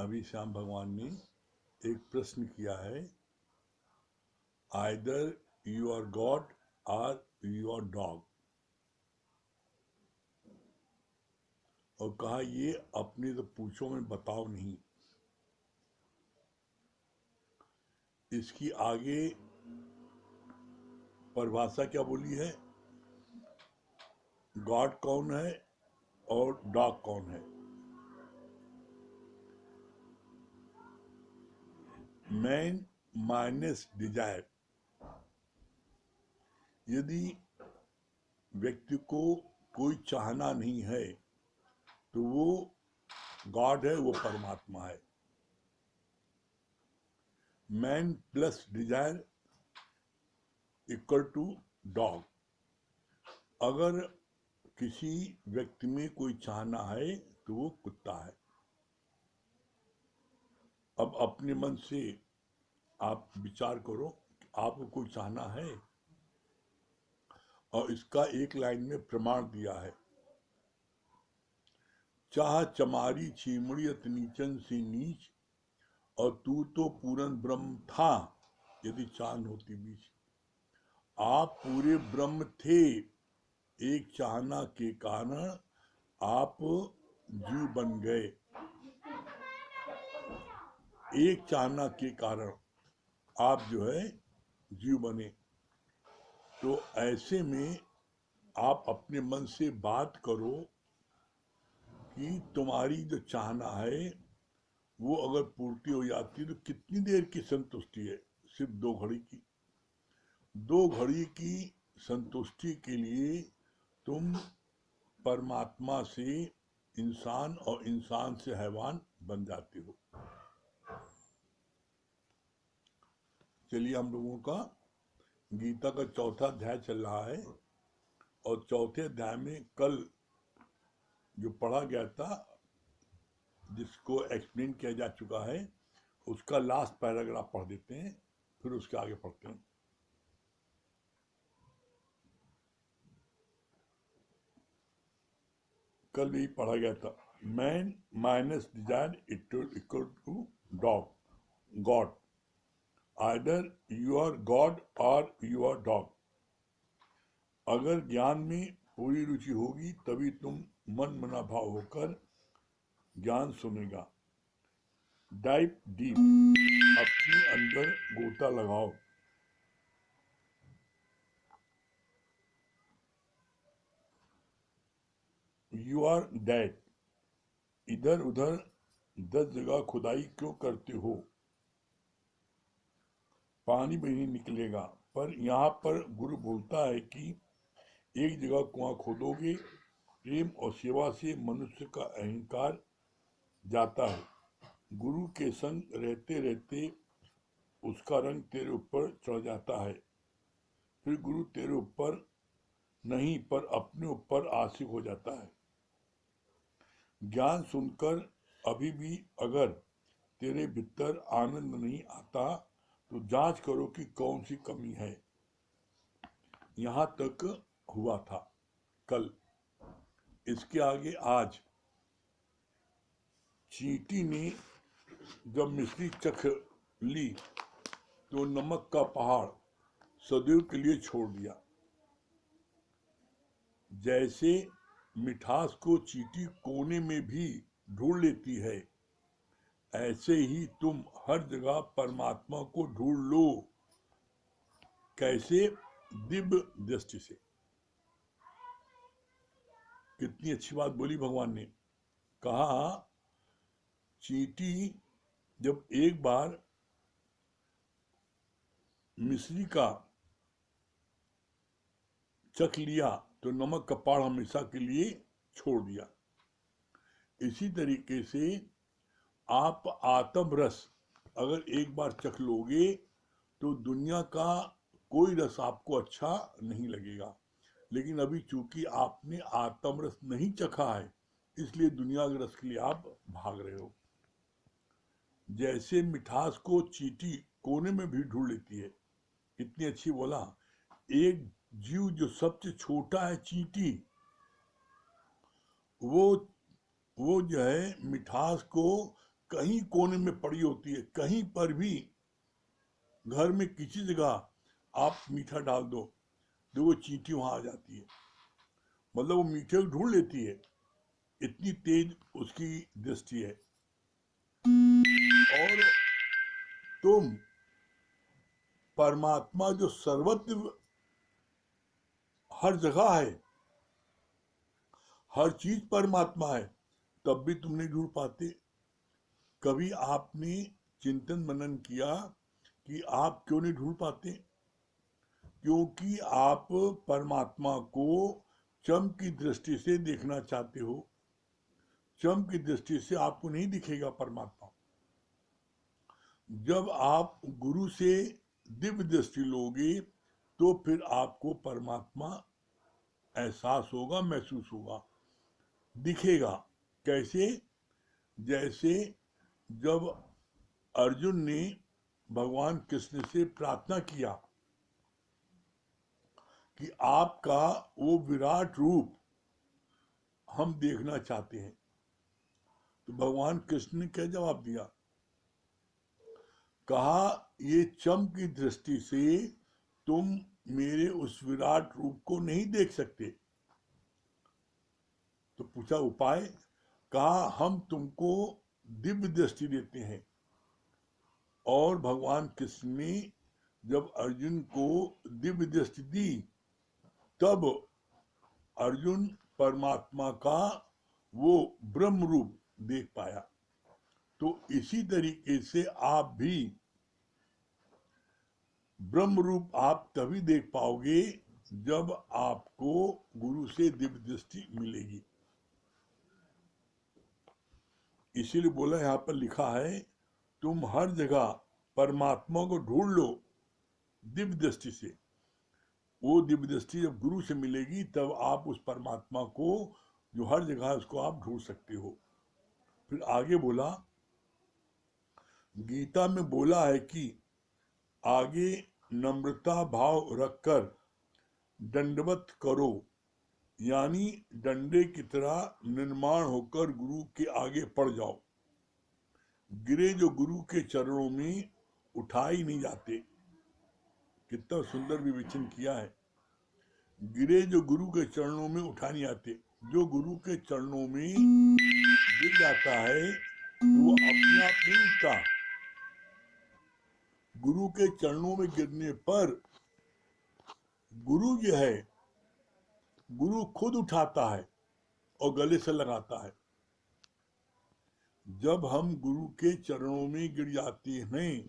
अभी श्याम भगवान ने एक प्रश्न किया है, आइदर यू आर गॉड और यू आर डॉग, और कहा ये अपने तो पूछो में बताओ नहीं। इसकी आगे परिभाषा क्या बोली है, गॉड कौन है और डॉग कौन है। मैन माइनस डिजायर, यदि व्यक्ति को कोई चाहना नहीं है तो वो गॉड है, वो परमात्मा है। Man plus desire equal to dog. अगर किसी व्यक्ति में कोई चाहना है तो वो कुत्ता है। अब अपने मन से आप विचार करो कि आपको कोई चाहना है, और इसका एक लाइन में प्रमाण दिया है, चाह चमारी चीमड़ियत नीचन से नीच, और तू तो पूरन ब्रह्म था यदि चांद होती बीच। आप पूरे ब्रह्म थे, एक चाहना के कारण आप जीव बन गए। एक चाहना के कारण आप जो है जीव बने। तो ऐसे में आप अपने मन से बात करो कि तुम्हारी जो चाहना है वो अगर पूर्ति हो जाती तो कितनी देर की संतुष्टि है, सिर्फ 2 घड़ी की। 2 घड़ी की संतुष्टि के लिए तुम परमात्मा से इंसान और इंसान से हैवान बन जाते हो। चलिए, हम लोगों का गीता का 4था अध्याय चल रहा है, और 4थे अध्याय में कल जो पढ़ा गया था, जिसको एक्सप्लेन किया जा चुका है, उसका लास्ट पैराग्राफ पढ़ देते हैं, फिर उसके आगे पढ़ते हैं। कल भी पढ़ा गया था, man minus desire equal to dog god, either you are god और यू आर डॉग। अगर ज्ञान में पूरी रुचि होगी तभी तुम मन मना भाव होकर ज्ञान सुनेगा। डाइव डीप, अपने अंदर गोता लगाओ। यू आर डेड, इधर उधर 10 जगह खुदाई क्यों करते हो, पानी भी नहीं निकलेगा। पर यहाँ पर गुरु बोलता है कि एक जगह कुआं खोदोगे, प्रेम और सेवा से मनुष्य का अहंकार जाता है। गुरु के संग रहते रहते उसका रंग तेरे ऊपर चढ़ जाता है। फिर गुरु तेरे ऊपर नहीं पर अपने ऊपर आशिक हो जाता है। ज्ञान सुनकर अभी भी अगर तेरे भीतर आनंद नहीं आता तो जांच करो कि कौन सी कमी है। यहां तक हुआ था कल। इसके आगे आज चींटी ने जब मिश्री चख ली तो नमक का पहाड़ सदैव के लिए छोड़ दिया। जैसे मिठास को चींटी कोने में भी ढूंढ लेती है, ऐसे ही तुम हर जगह परमात्मा को ढूंढ लो। कैसे? दिव्य दृष्टि से। कितनी अच्छी बात बोली भगवान ने। कहा चींटी जब एक बार मिश्री का चख लिया तो नमक का पहाड़ हमेशा के लिए छोड़ दिया। इसी तरीके से आप आत्म रस अगर एक बार चख लोगे तो दुनिया का कोई रस आपको अच्छा नहीं लगेगा। लेकिन अभी चूंकि आपने आत्म रस नहीं चखा है, इसलिए दुनिया के रस के लिए आप भाग रहे हो। जैसे मिठास को चींटी कोने में भी ढूंढ लेती है। कितनी अच्छी बोला। एक जीव जो सबसे छोटा है चींटी, वो जो है मिठास को कहीं कोने में पड़ी होती है, कहीं पर भी घर में किसी जगह आप मीठा डाल दो तो वो चींटी वहां आ जाती है, मतलब वो मीठे को ढूंढ लेती है, इतनी तेज उसकी दृष्टि है। और तुम परमात्मा जो सर्वत्र हर जगह है, हर चीज परमात्मा है, तब भी तुम नहीं ढूंढ पाते। कभी आपने चिंतन मनन किया कि आप क्यों नहीं ढूंढ पाते? क्योंकि आप परमात्मा को चम की दृष्टि से देखना चाहते हो। चम की दृष्टि से आपको नहीं दिखेगा परमात्मा। जब आप गुरु से दिव्य दृष्टि लोगे तो फिर आपको परमात्मा एहसास होगा, महसूस होगा, दिखेगा। कैसे? जैसे जब अर्जुन ने भगवान कृष्ण से प्रार्थना किया कि आपका वो विराट रूप हम देखना चाहते हैं, तो भगवान कृष्ण ने क्या जवाब दिया? कहा, ये चम की दृष्टि से तुम मेरे उस विराट रूप को नहीं देख सकते। तो पूछा उपाय? कहा, हम तुमको दिव्य दृष्टि देते हैं। और भगवान कृष्ण ने जब अर्जुन को दिव्य दृष्टि दी, तब अर्जुन परमात्मा का वो ब्रह्म रूप देख पाया। तो इसी तरीके से आप भी ब्रह्म रूप आप तभी देख पाओगे जब आपको गुरु से दिव्य दृष्टि मिलेगी। इसीलिए बोला, यहां पर लिखा है, तुम हर जगह परमात्मा को ढूंढ लो दिव्य दृष्टि से। वो दिव्य दृष्टि जब गुरु से मिलेगी तब आप उस परमात्मा को जो हर जगह है उसको आप ढूंढ सकते हो। फिर आगे बोला, गीता में बोला है कि आगे नम्रता भाव रखकर दंडवत करो, यानी डंडे की तरह निर्माण होकर गुरु के आगे पड़ जाओ। गिरे जो गुरु के चरणों में उठाई नहीं जाते। कितना सुंदर विवेचन किया है। गिरे जो गुरु के चरणों में उठा नहीं आते। जो गुरु के चरणों में गिर जाता है तो वो अपने आप नहीं उठता। गुरु के चरणों में गिरने पर गुरु जो है, गुरु खुद उठाता है और गले से लगाता है। जब हम गुरु के चरणों में गिर जाते हैं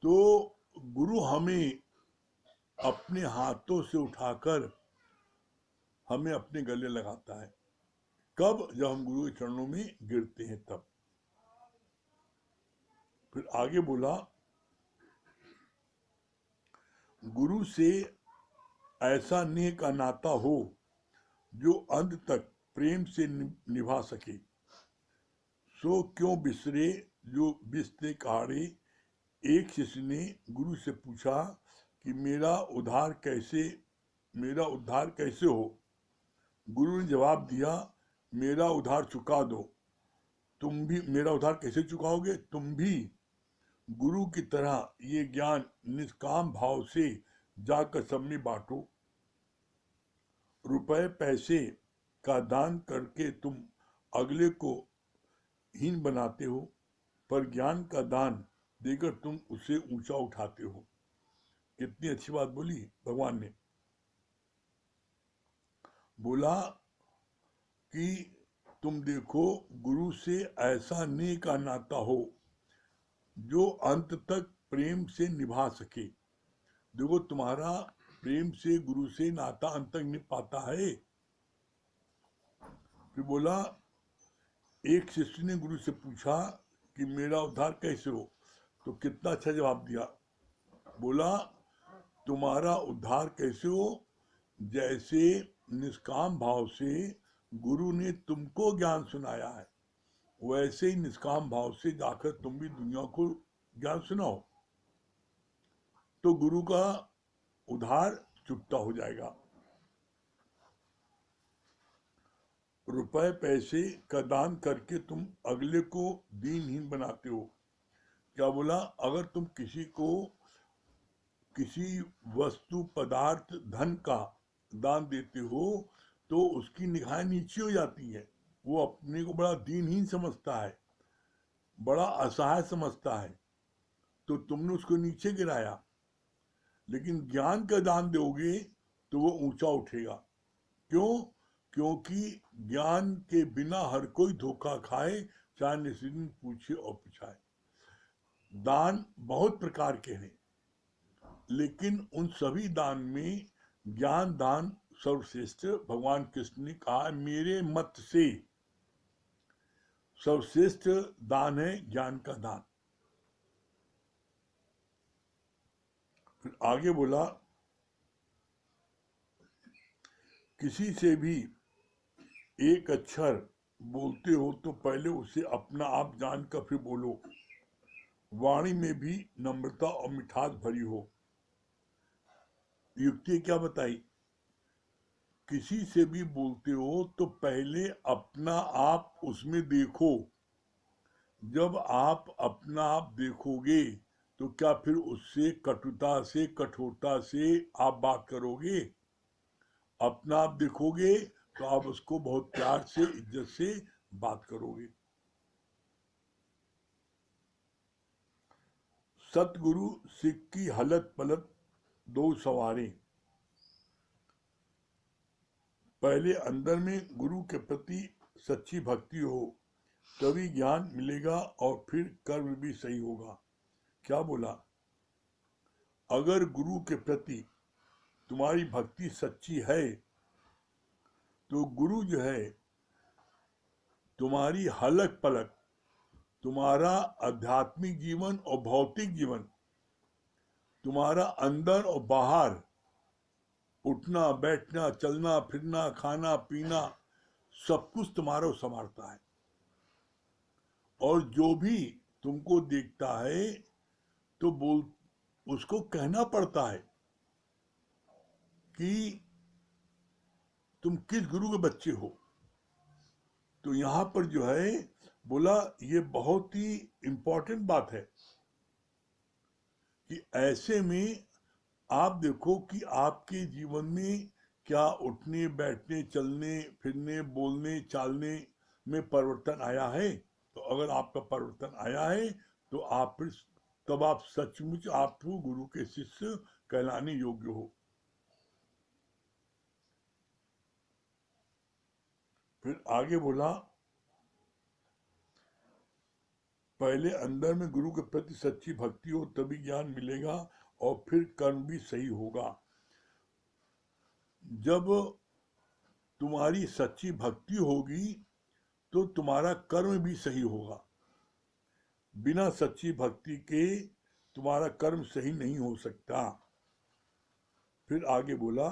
तो गुरु हमें अपने हाथों से उठाकर हमें अपने गले लगाता है। कब? जब हम गुरु के चरणों में गिरते हैं तब। फिर आगे बोला, गुरु से ऐसा नेह का नाता हो जो अंत तक प्रेम से निभा सके। सो क्यों बिसरे जो बिस्ते काढ़े। एक शिष्य ने गुरु से पूछा कि मेरा उद्धार कैसे हो। गुरु ने जवाब दिया, मेरा उद्धार चुका दो। तुम भी मेरा उद्धार कैसे चुकाओगे? तुम भी गुरु की तरह ये ज्ञान निष्काम भाव से जाकर सब में बांटो। रुपए पैसे का दान करके तुम अगले को हीन बनाते हो, पर ज्ञान का दान देकर तुम उसे ऊंचा उठाते हो। कितनी अच्छी बात बोली भगवान ने। बोला कि तुम देखो, गुरु से ऐसा नेह का नाता हो जो अंत तक प्रेम से निभा सके। देखो, तुम्हारा प्रेम से गुरु से नाता अंत तक निभ पाता है। फिर बोला, एक शिष्य ने गुरु से पूछा कि मेरा उद्धार कैसे हो। तो कितना अच्छा जवाब दिया। बोला, तुम्हारा उद्धार कैसे हो? जैसे निष्काम भाव से गुरु ने तुमको ज्ञान सुनाया है, वैसे ही निष्काम भाव से जाकर तुम भी दुनिया को ज्ञान सुनाओ, तो गुरु का उद्धार चुकता हो जाएगा। रुपए पैसे का दान करके तुम अगले को दीनहीन बनाते हो। क्या बोला? अगर तुम किसी को किसी वस्तु पदार्थ धन का दान देते हो तो उसकी निगाहें नीचे हो जाती है, वो अपने को बड़ा दीनहीन समझता है, बड़ा असहाय समझता है, तो तुमने उसको नीचे गिराया। लेकिन ज्ञान का दान दोगे तो वो ऊंचा उठेगा। क्यों? क्योंकि ज्ञान के बिना हर कोई धोखा खाए, चाहे निस्दिन पूछे और पुछाए। दान बहुत प्रकार के हैं, लेकिन उन सभी दान में ज्ञान दान सर्वश्रेष्ठ। भगवान कृष्ण ने कहा मेरे मत से सर्वश्रेष्ठ दान है ज्ञान का दान। फिर आगे बोला, किसी से भी एक अक्षर बोलते हो तो पहले उसे अपना आप जानकर फिर बोलो। वाणी में भी नम्रता और मिठास भरी हो। युक्ति क्या बताई? किसी से भी बोलते हो तो पहले अपना आप उसमें देखो। जब आप अपना आप देखोगे तो क्या फिर उससे कटुता से कठोरता से आप बात करोगे? अपना आप देखोगे तो आप उसको बहुत प्यार से इज्जत से बात करोगे। सतगुरु सिख की हलत पलत दो सवारे। पहले अंदर में गुरु के प्रति सच्ची भक्ति हो, तभी ज्ञान मिलेगा और फिर कर्म भी सही होगा। क्या बोला? अगर गुरु के प्रति तुम्हारी भक्ति सच्ची है तो गुरु जो है तुम्हारी हलक पलक, तुम्हारा आध्यात्मिक जीवन और भौतिक जीवन, तुम्हारा अंदर और बाहर, उठना बैठना चलना फिरना खाना पीना, सब कुछ तुम्हारा संभालता है। और जो भी तुमको देखता है तो बोल उसको कहना पड़ता है कि तुम किस गुरु के बच्चे हो। तो यहां पर जो है बोला, ये बहुत ही इंपॉर्टेंट बात है कि ऐसे में आप देखो कि आपके जीवन में क्या उठने बैठने चलने फिरने बोलने चालने में परिवर्तन आया है। तो अगर आपका परिवर्तन आया है तो आप फिर तब आप सचमुच आप गुरु के शिष्य कहलाने योग्य हो। फिर आगे बोला, पहले अंदर में गुरु के प्रति सच्ची भक्ति हो तभी ज्ञान मिलेगा और फिर कर्म भी सही होगा। जब तुम्हारी सच्ची भक्ति होगी तो तुम्हारा कर्म भी सही होगा। बिना सच्ची भक्ति के तुम्हारा कर्म सही नहीं हो सकता। फिर आगे बोला,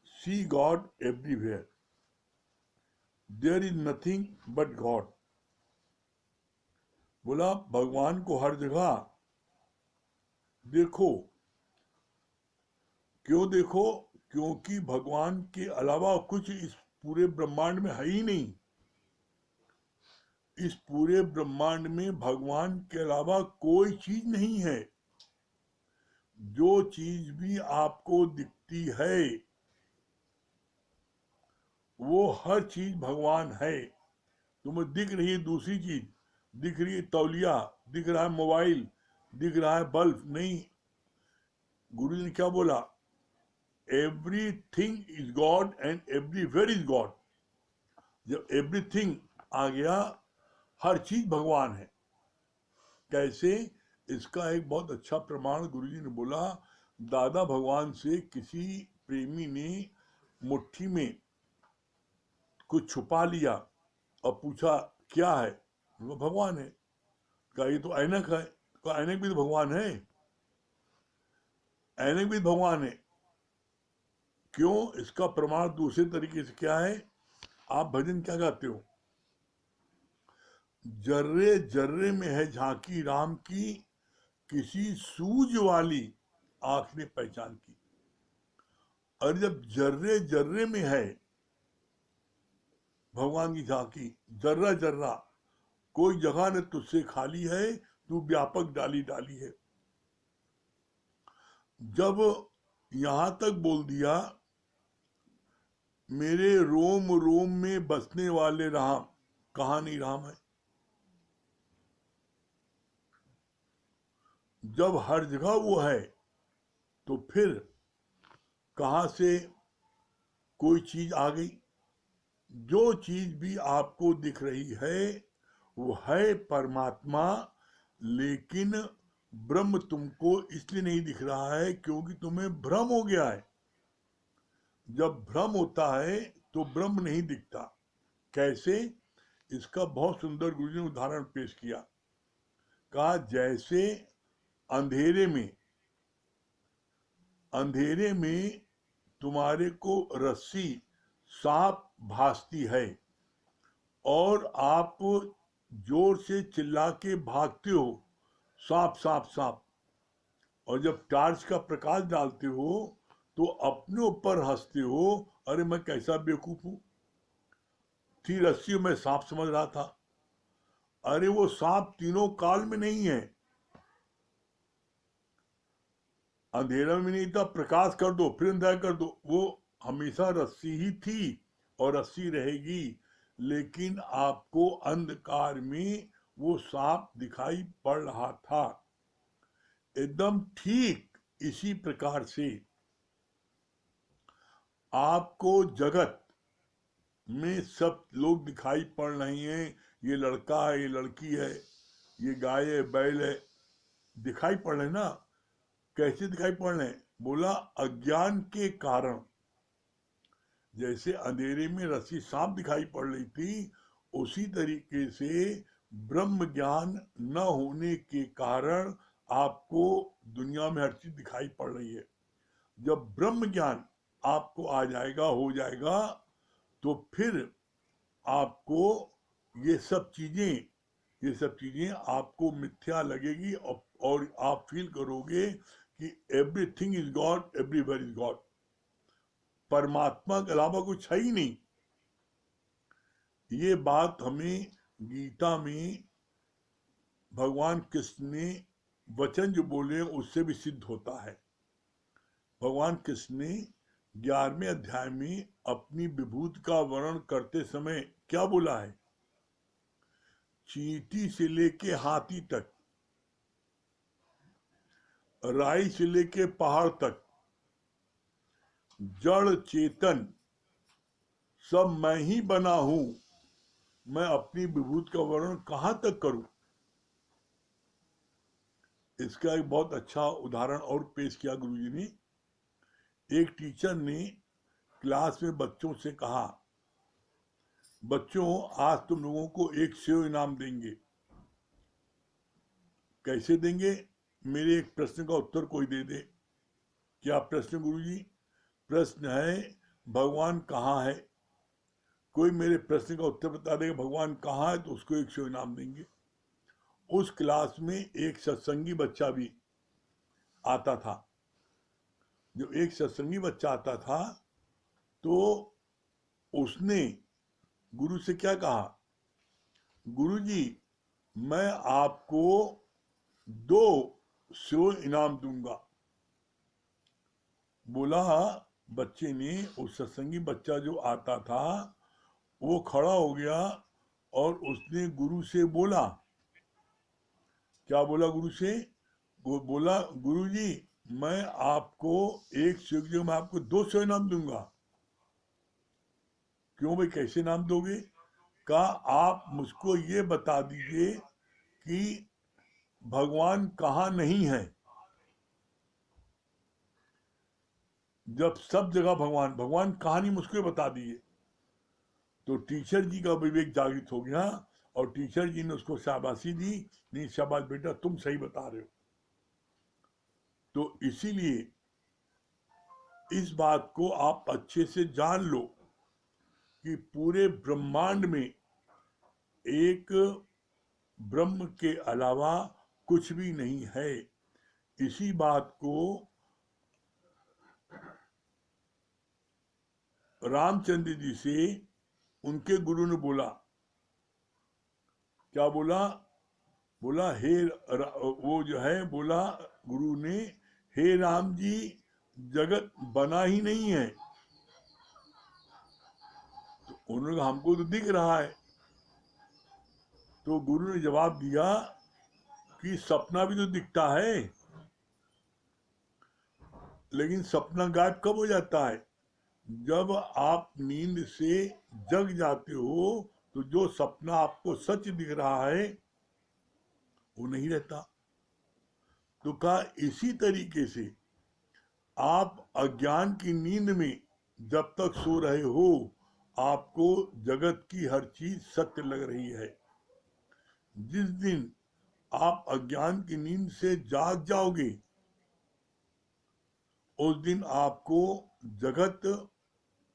see God everywhere, there is nothing but God. बोला भगवान को हर जगह देखो। क्यों देखो? क्योंकि भगवान के अलावा कुछ इस पूरे ब्रह्मांड में है ही नहीं। इस पूरे ब्रह्मांड में भगवान के अलावा कोई चीज नहीं है। जो चीज भी आपको दिखती है वो हर चीज भगवान है। तुम्हें दिख रही है दूसरी चीज, दिख रही है तौलिया, दिख रहा है मोबाइल, दिख रहा है बल्ब, नहीं। गुरु जी ने क्या बोला? Everything is God and everywhere is God. जब एवरीथिंग आ गया, हर चीज भगवान है। कैसे? इसका एक बहुत अच्छा प्रमाण गुरुजी ने बोला, दादा भगवान से किसी प्रेमी ने मुट्ठी में कुछ छुपा लिया और पूछा क्या है? वो भगवान है। कहा ये तो ऐनक है। कहा ऐनक भी तो भगवान है। ऐनक भी भगवान है। क्यों? इसका प्रमाण दूसरे तरीके से क्या है? आप भजन क्या गाते हो? जर्रे जर्रे में है झांकी राम की, किसी सूझ वाली आंख ने पहचान की। और जब जर्रे जर्रे में है भगवान की झांकी, जर्रा जर्रा कोई जगह न तुझसे खाली है, तू व्यापक डाली डाली है। जब यहां तक बोल दिया, मेरे रोम रोम में बसने वाले राम, कहाँ नहीं राम है? जब हर जगह वो है तो फिर कहां से कोई चीज आ गई? जो चीज भी आपको दिख रही है वो है परमात्मा, लेकिन ब्रह्म तुमको इसलिए नहीं दिख रहा है क्योंकि तुम्हें भ्रम हो गया है। जब भ्रम होता है तो ब्रह्म नहीं दिखता। कैसे? इसका बहुत सुंदर गुरु जी ने उदाहरण पेश किया। कहा जैसे अंधेरे में तुम्हारे को रस्सी सांप भासती है और आप जोर से चिल्ला के भागते हो, सांप सांप सांप, और जब टार्च का प्रकाश डालते हो तो अपने ऊपर हंसते हो, अरे मैं कैसा बेवकूफ हूं, थी रस्सी में सांप समझ रहा था। अरे वो सांप तीनों काल में नहीं है। अंधेरा में नहीं था, प्रकाश कर दो फिर अंधेरा कर दो, वो हमेशा रस्सी ही थी और रस्सी रहेगी, लेकिन आपको अंधकार में वो सांप दिखाई पड़ रहा था। एकदम ठीक इसी प्रकार से आपको जगत में सब लोग दिखाई पड़ रहे हैं। ये लड़का है, ये लड़की है, ये गाय है, बैल है, दिखाई पड़ रहे ना। कैसे दिखाई पड़ रहे हैं? बोला अज्ञान के कारण। जैसे अंधेरे में रस्सी सांप दिखाई पड़ रही थी, उसी तरीके से ब्रह्म ज्ञान न होने के कारण आपको दुनिया में हर चीज दिखाई पड़ रही है। जब ब्रह्म ज्ञान आपको आ जाएगा, हो जाएगा, तो फिर आपको ये सब चीजें आपको मिथ्या लगेगी और आप फील करोगे कि everything is God, everywhere is God, परमात्मा के अलावा कुछ है ही नहीं। ये बात हमें गीता में भगवान कृष्ण ने वचन जो बोले उससे भी सिद्ध होता है। भगवान कृष्ण ने 11वें अध्याय में अपनी विभूति का वर्णन करते समय क्या बोला है? चींटी से लेके हाथी तक, राई से लेके पहाड़ तक, जड़ चेतन सब मैं ही बना हूं। मैं अपनी विभूति का वर्णन कहां तक करूं? इसका एक बहुत अच्छा उदाहरण और पेश किया गुरुजी ने। एक टीचर ने क्लास में बच्चों से कहा, बच्चों आज तुम लोगों को एक सेव इनाम देंगे। कैसे देंगे? मेरे एक प्रश्न का उत्तर कोई दे दे। क्या प्रश्न गुरुजी? प्रश्न है भगवान कहाँ है। कोई मेरे प्रश्न का उत्तर बता देगा भगवान कहाँ है तो उसको एक सेव इनाम देंगे। उस क्लास में एक सत्संगी बच्चा भी आता था। जो एक सत्संगी बच्चा आता था तो उसने गुरु से क्या कहा, गुरुजी मैं आपको 2 सेव इनाम दूंगा। बोला बच्चे ने, उस सत्संगी बच्चा जो आता था वो खड़ा हो गया और उसने गुरु से बोला, क्या बोला गुरु से? वो बोला गुरुजी मैं आपको एक सेव जो मैं आपको 2 सेव इनाम दूंगा। क्यों भाई, कैसे नाम दोगे? कहा आप मुझको ये बता दीजिए कि भगवान कहाँ नहीं है। जब सब जगह भगवान भगवान कहानी मुझको बता दीजिए। तो टीचर जी का विवेक जागृत हो गया और टीचर जी ने उसको शाबाशी दी, नहीं शाबाश बेटा तुम सही बता रहे हो। तो इसीलिए इस बात को आप अच्छे से जान लो कि पूरे ब्रह्मांड में एक ब्रह्म के अलावा कुछ भी नहीं है। इसी बात को रामचंद्र जी से उनके गुरु ने बोला, क्या बोला? बोला वो जो है, बोला गुरु ने, हे राम जी, जगत बना ही नहीं है। तो उन्होंने कहा, हमको तो दिख रहा है। तो गुरु ने जवाब दिया कि सपना भी तो दिखता है, लेकिन सपना गायब कब हो जाता है? जब आप नींद से जग जाते हो तो जो सपना आपको सच दिख रहा है वो नहीं रहता। तो कहा, इसी तरीके से आप अज्ञान की नींद में जब तक सो रहे हो, आपको जगत की हर चीज सत्य लग रही है। जिस दिन आप अज्ञान की नींद से जाग जाओगे, उस दिन आपको जगत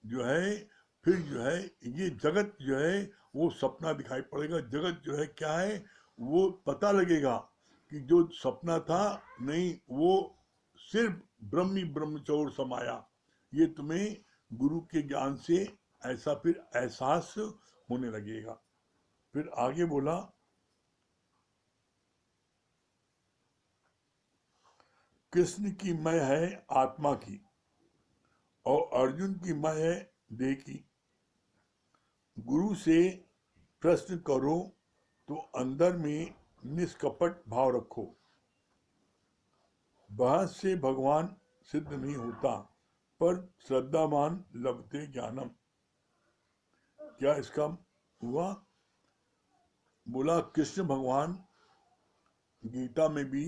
जो है, फिर जो है, ये जगत जो है वो सपना दिखाई पड़ेगा। जगत जो है क्या है, वो पता लगेगा कि जो सपना था नहीं, वो सिर्फ ब्रह्मी ब्रह्मचौर समाया। ये तुम्हें गुरु के ज्ञान से ऐसा फिर एहसास होने लगेगा। फिर आगे बोला, कृष्ण की मैं है आत्मा की, और अर्जुन की मैं है देह की। गुरु से प्रश्न करो तो अंदर में निष्कपट भाव रखो। बहस से भगवान सिद्ध नहीं होता, पर श्रद्धावान लभते ज्ञानम। क्या इसका हुआ? बोला, कृष्ण भगवान, गीता में भी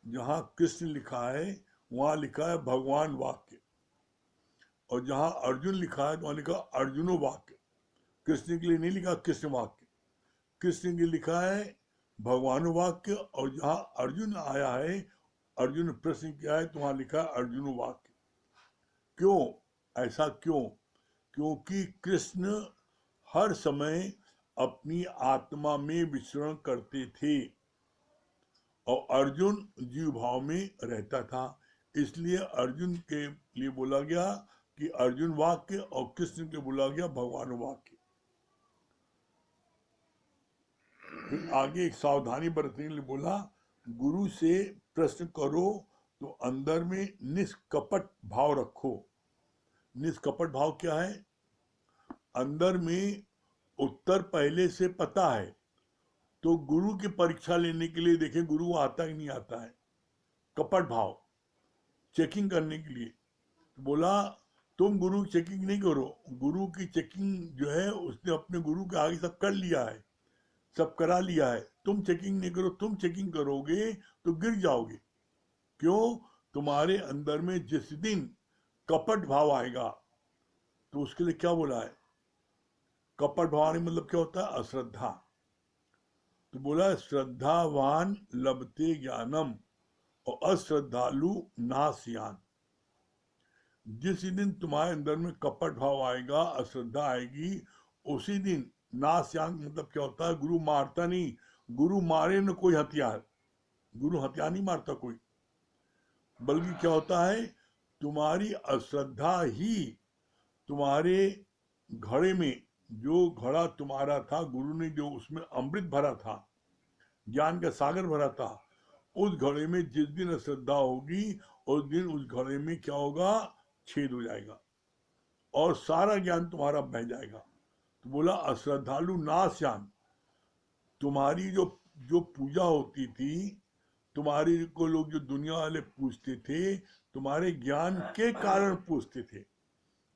जहाँ कृष्ण लिखा है वहाँ लिखा है भगवान वाक्य, और जहाँ अर्जुन लिखा है तो वहाँ लिखा अर्जुनो वाक्य। कृष्ण के लिए नहीं लिखा कृष्ण वाक्य, कृष्ण के लिए लिखा है भगवान वाक्य। और जहाँ अर्जुन आया है, अर्जुन प्रश्न किया है, तो वहाँ लिखा है अर्जुन वाक्य। क्यों? ऐसा क्यों? क्योंकि कृष्ण हर समय अपनी आत्मा में विचरण करते थे और अर्जुन जीव भाव में रहता था। इसलिए अर्जुन के लिए बोला गया कि अर्जुन वाक्य, और कृष्ण के बोला गया भगवान वाक्य। फिर आगे एक सावधानी बरतने के लिए बोला, गुरु से प्रश्न करो तो अंदर में निष्कपट भाव रखो। निष्कपट भाव क्या है? अंदर में उत्तर पहले से पता है, तो गुरु की परीक्षा लेने के लिए देखें गुरु आता ही नहीं आता है। कपट भाव, चेकिंग करने के लिए। तो बोला, तुम गुरु की चेकिंग नहीं करो। गुरु की चेकिंग जो है उसने अपने गुरु के आगे सब कर लिया है, सब करा लिया है। तुम चेकिंग नहीं करो। तुम चेकिंग करोगे तो गिर जाओगे। क्यों? तुम्हारे अंदर में जिस दिन कपट भाव आएगा, तो उसके लिए क्या बोला है? कपट भाव आने मतलब क्या होता है? अश्रद्धा। तो बोला, श्रद्धावान लभते ज्ञानम और अश्रद्धालु नासयान। जिस दिन तुम्हारे अंदर में कपट भाव आएगा, अश्रद्धा आएगी, उसी दिन नासयान मतलब क्या होता है? गुरु मारता नहीं। गुरु मारे न कोई हथियार, गुरु हथियार नहीं मारता कोई, बल्कि क्या होता है? तुम्हारी अश्रद्धा ही तुम्हारे घड़े में, जो घड़ा तुम्हारा था, गुरु ने जो उसमें अमृत भरा था, ज्ञान का सागर भरा था, उस घड़े में जिस दिन अश्रद्धा होगी, उस दिन उस घड़े में क्या होगा? छेद हो जाएगा और सारा ज्ञान तुम्हारा बह जाएगा। तो बोला, अश्रद्धालु नाशयान। तुम्हारी जो जो पूजा होती थी, तुम्हारी को लोग जो दुनिया वाले पूछते थे, तुम्हारे ज्ञान के कारण पूछते थे,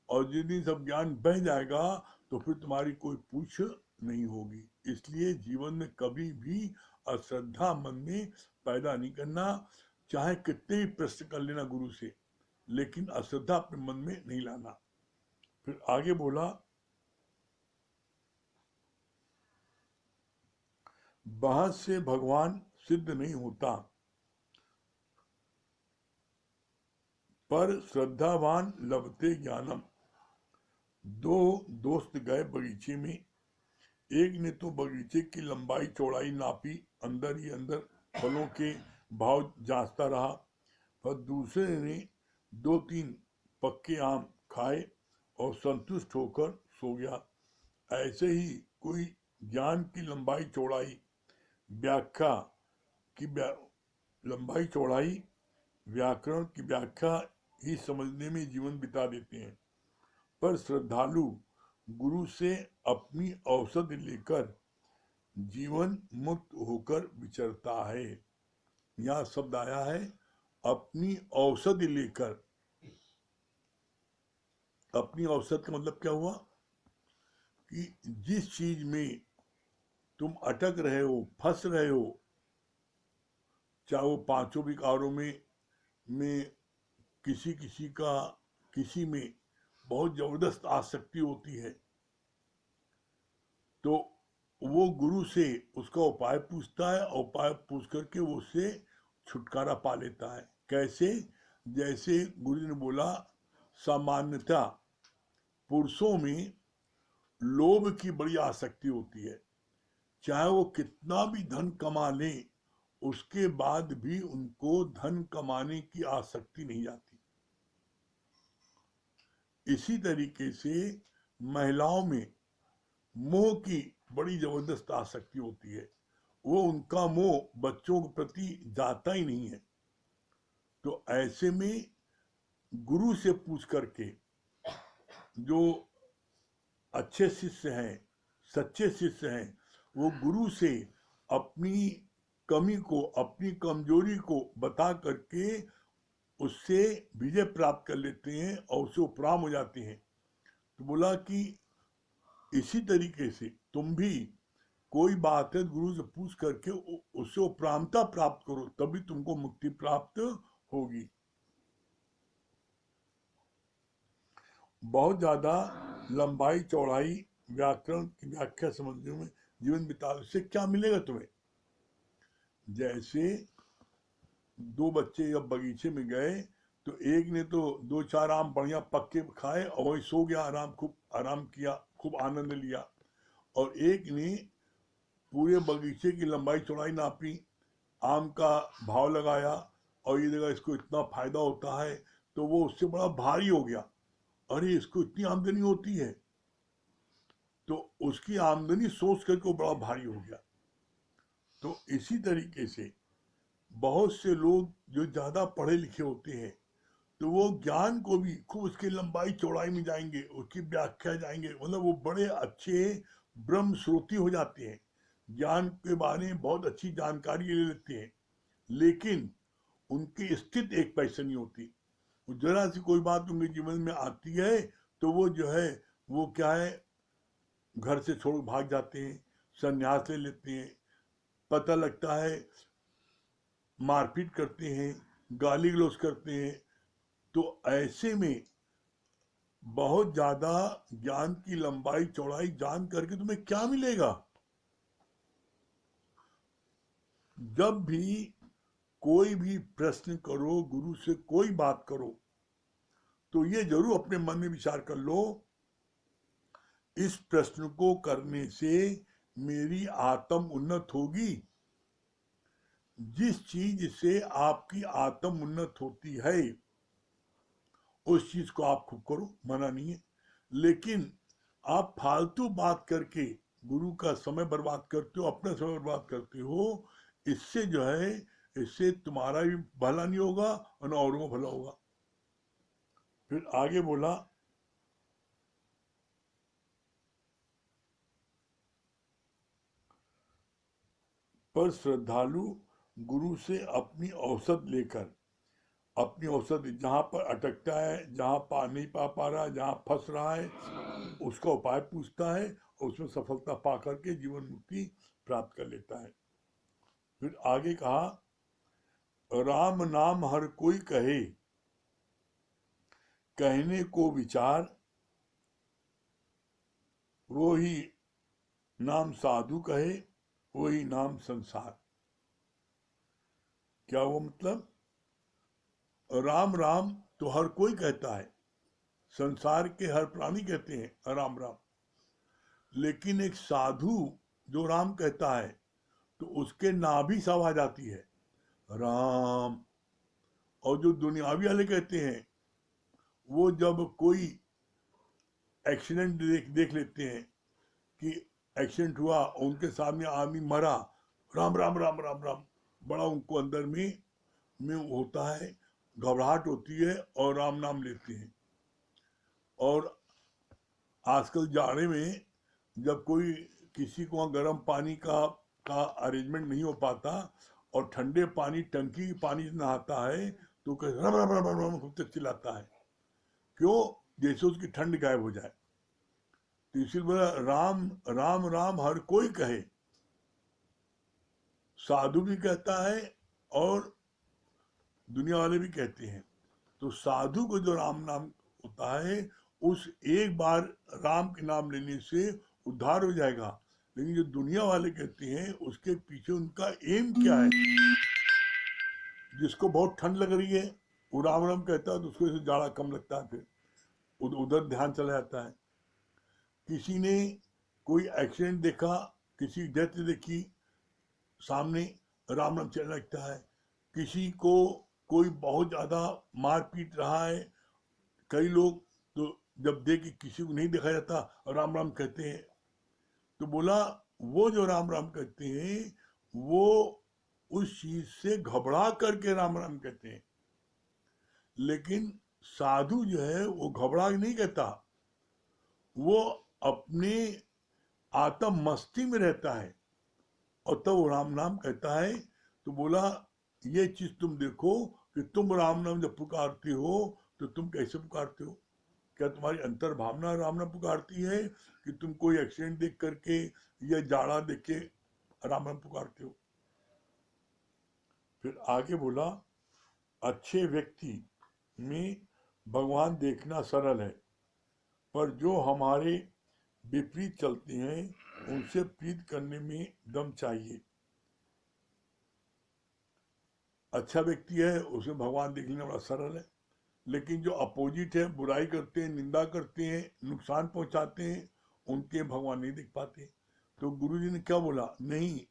और जिस दिन सब ज्ञान बह जाएगा तो फिर तुम्हारी कोई पूछ नहीं होगी। इसलिए जीवन में कभी भी अश्रद्धा मन में पैदा नहीं करना। चाहे कितने भी प्रश्न कर लेना गुरु से, लेकिन अश्रद्धा अपने मन में नहीं लाना। फिर आगे बोला, बहस से भगवान सिद्ध नहीं होता, पर श्रद्धावान लभते ज्ञानम। दो दोस्त गए बगीचे में। एक ने तो बगीचे की लंबाई चौड़ाई नापी, अंदर ही अंदर फलों के भाव जांचता रहा। पर दूसरे ने 2-3 पक्के आम खाए और संतुष्ट होकर सो गया। ऐसे ही कोई ज्ञान की लंबाई चौड़ाई व्याख्या की लंबाई चौड़ाई व्याकरण की व्याख्या ही समझने में जीवन बिता देते हैं, पर श्रद्धालु गुरु से अपनी औषधि लेकर जीवन मुक्त होकर विचरता है। यहाँ शब्द आया है अपनी औषधि लेकर। अपनी औषध का मतलब क्या हुआ कि जिस चीज में तुम अटक रहे हो, फंस रहे हो, चाहे वो पांचों विकारों में किसी किसी का किसी में बहुत जबरदस्त आसक्ति होती है, तो वो गुरु से उसका उपाय पूछता है और उपाय पूछ करके वो उससे छुटकारा पा लेता है। कैसे? जैसे गुरु ने बोला, सामान्यता पुरुषों में लोभ की बड़ी आसक्ति होती है, चाहे वो कितना भी धन कमा ले उसके बाद भी उनको धन कमाने की आसक्ति नहीं जाती। इसी तरीके से महिलाओं में मोह की बड़ी जबरदस्त आसक्ति होती है, वो उनका मोह बच्चों के प्रति जाता ही नहीं है। तो ऐसे में गुरु से पूछ करके जो अच्छे शिष्य हैं, सच्चे शिष्य हैं, वो गुरु से अपनी कमी को, अपनी कमजोरी को बता करके उससे विजय प्राप्त कर लेते हैं और उससे उपराम हो जाते हैं। तो बोला कि इसी तरीके से तुम भी कोई बात है गुरु से पूछ करके उससे उपरामता प्राप्त करो, तभी तुमको मुक्ति प्राप्त होगी। बहुत ज्यादा लंबाई चौड़ाई व्याकरण की व्याख्या समझने में जीवन बिता से क्या मिलेगा तुम्हें? जैसे दो बच्चे जब बगीचे में गए तो एक ने तो दो चार आम बढ़िया पक्के खाए और वही सो गया, खूब आराम किया, खूब आनंद लिया, और एक ने पूरे बगीचे की लंबाई चौड़ाई नापी, आम का भाव लगाया और ये देखा इसको इतना फायदा होता है, तो वो उससे बड़ा भारी हो गया। अरे इसको इतनी आमदनी होती है, तो उसकी आमदनी सोच करके वो बड़ा भारी हो गया। तो इसी तरीके से बहुत से लोग जो ज्यादा पढ़े लिखे होते हैं तो वो ज्ञान को भी खूब उसकी लंबाई चौड़ाई में जाएंगे, उसकी व्याख्या जाएंगे, मतलब वो बड़े अच्छे ब्रह्म श्रोती हो जाते हैं, ज्ञान के बारे में बहुत अच्छी जानकारी ले लेते हैं, लेकिन उनकी स्थिति एक पैसे नहीं होती। जरा सी कोई बात उनके जीवन में आती है तो वो जो है वो क्या है, घर से छोड़ भाग जाते हैं, संन्यास ले लेते हैं, पता लगता है मारपीट करते हैं, गाली गलौज करते हैं। तो ऐसे में बहुत ज्यादा ज्ञान की लंबाई चौड़ाई जान करके तुम्हें क्या मिलेगा? जब भी कोई भी प्रश्न करो, गुरु से कोई बात करो, तो ये जरूर अपने मन में विचार कर लो, इस प्रश्न को करने से मेरी आत्म उन्नत होगी। जिस चीज से आपकी आत्म उन्नत होती है उस चीज को आप खूब करो, मना नहीं है, लेकिन आप फालतू बात करके गुरु का समय बर्बाद करते हो, अपना समय बर्बाद करते हो, इससे जो है, इससे तुम्हारा भी भला नहीं होगा और औरों का भला होगा। फिर आगे बोला, पर श्रद्धालु गुरु से अपनी औसत लेकर, अपनी औसत जहां पर अटकता है, जहां नहीं पा रहा है, जहां फंस रहा है, उसका उपाय पूछता है और उसमें सफलता पा करके जीवन मुक्ति प्राप्त कर लेता है। फिर आगे कहा, राम नाम हर कोई कहे, कहने को विचार, वो ही नाम साधु कहे, वही नाम संसार। क्या वो मतलब? राम राम तो हर कोई कहता है, संसार के हर प्राणी कहते हैं राम राम, लेकिन एक साधु जो राम कहता है तो उसके नाभि से आवाज आती है राम। और जो दुनियावी वाले कहते हैं वो जब कोई एक्सीडेंट देख लेते हैं कि एक्सीडेंट हुआ, उनके सामने आदमी मरा, राम राम राम राम राम, बड़ा उनको अंदर में होता है, घबराहट होती है और राम नाम लेते हैं। और आजकल जाड़े में जब कोई किसी को गर्म पानी का अरेंजमेंट नहीं हो पाता और ठंडे पानी टंकी पानी से नहाता है तो रम रम रम रम खूब तक चिल्लाता है, क्यों? जैसे उसकी ठंड गायब हो जाए। तो इसीलिए बोला राम राम राम हर कोई कहे, साधु भी कहता है और दुनिया वाले भी कहते हैं। तो साधु को जो राम नाम होता है, उस एक बार राम के नाम लेने से उद्धार हो जाएगा। लेकिन जो दुनिया वाले कहते हैं उसके पीछे उनका एम क्या है? जिसको बहुत ठंड लग रही है वो राम राम कहता है तो उसको ऐसे जाड़ा कम लगता है, फिर उधर ध्यान चला जाता है। किसी ने कोई एक्सीडेंट देखा, किसी डेथ देखी, सामने राम नाम चलने लगता है। किसी को कोई बहुत ज्यादा मार पीट रहा है, कई लोग तो जब देख किसी को नहीं देखा जाता राम राम कहते हैं। तो बोला वो जो राम राम कहते हैं वो उस चीज से घबरा करके राम राम कहते हैं। लेकिन साधु जो है वो घबरा नहीं कहता, वो अपने आत्म मस्ती में रहता है और तब वो राम नाम कहता है। तो बोला ये चीज तुम देखो कि तुम राम नाम जब पुकारते हो तो तुम कैसे पुकारते हो? क्या तुम्हारी अंतर भावना राम नाम पुकारती है कि तुम कोई एक्सीडेंट देख करके या जाड़ा देख के राम नाम पुकारते हो? फिर आगे बोला अच्छे व्यक्ति में भगवान देखना सरल है, पर जो हमारे विपरीत चलते हैं उनसे प्रीत करने में दम चाहिए। अच्छा व्यक्ति है उसे भगवान देख लेना बड़ा सरल है, लेकिन जो अपोजिट है, बुराई करते हैं, निंदा करते हैं, नुकसान पहुंचाते हैं, उनके भगवान नहीं देख पाते। तो गुरु जी ने क्या बोला? नहीं,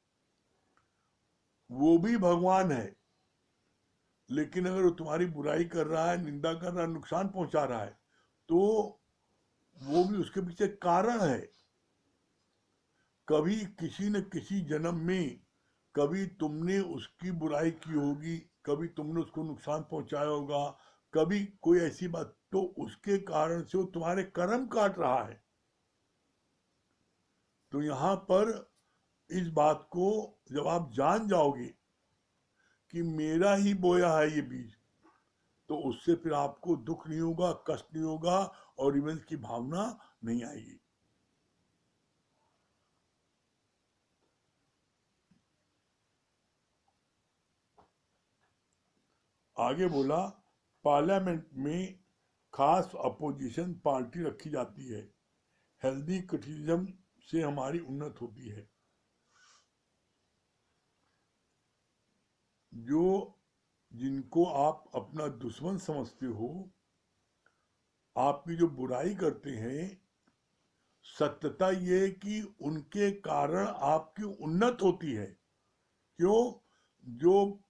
वो भी भगवान है, लेकिन अगर वो तुम्हारी बुराई कर रहा है, निंदा कर रहा है, नुकसान पहुंचा रहा है, तो वो भी उसके पीछे कारण है। कभी किसी न किसी जन्म में कभी तुमने उसकी बुराई की होगी, कभी तुमने उसको नुकसान पहुंचाया होगा, कभी कोई ऐसी बात, तो उसके कारण से वो तुम्हारे कर्म काट रहा है। तो यहां पर इस बात को जब आप जान जाओगे कि मेरा ही बोया है ये बीज, तो उससे फिर आपको दुख नहीं होगा, कष्ट नहीं होगा और रिवेंज की भावना नहीं आएगी। आगे बोला पार्लियामेंट में खास अपोजिशन पार्टी रखी जाती है, हेल्दी क्रिटिसिज्म से हमारी उन्नत होती है। जो जिनको आप अपना दुश्मन समझते हो, आपकी जो बुराई करते हैं, सत्यता ये कि उनके कारण आपकी उन्नत होती है। क्यों? जो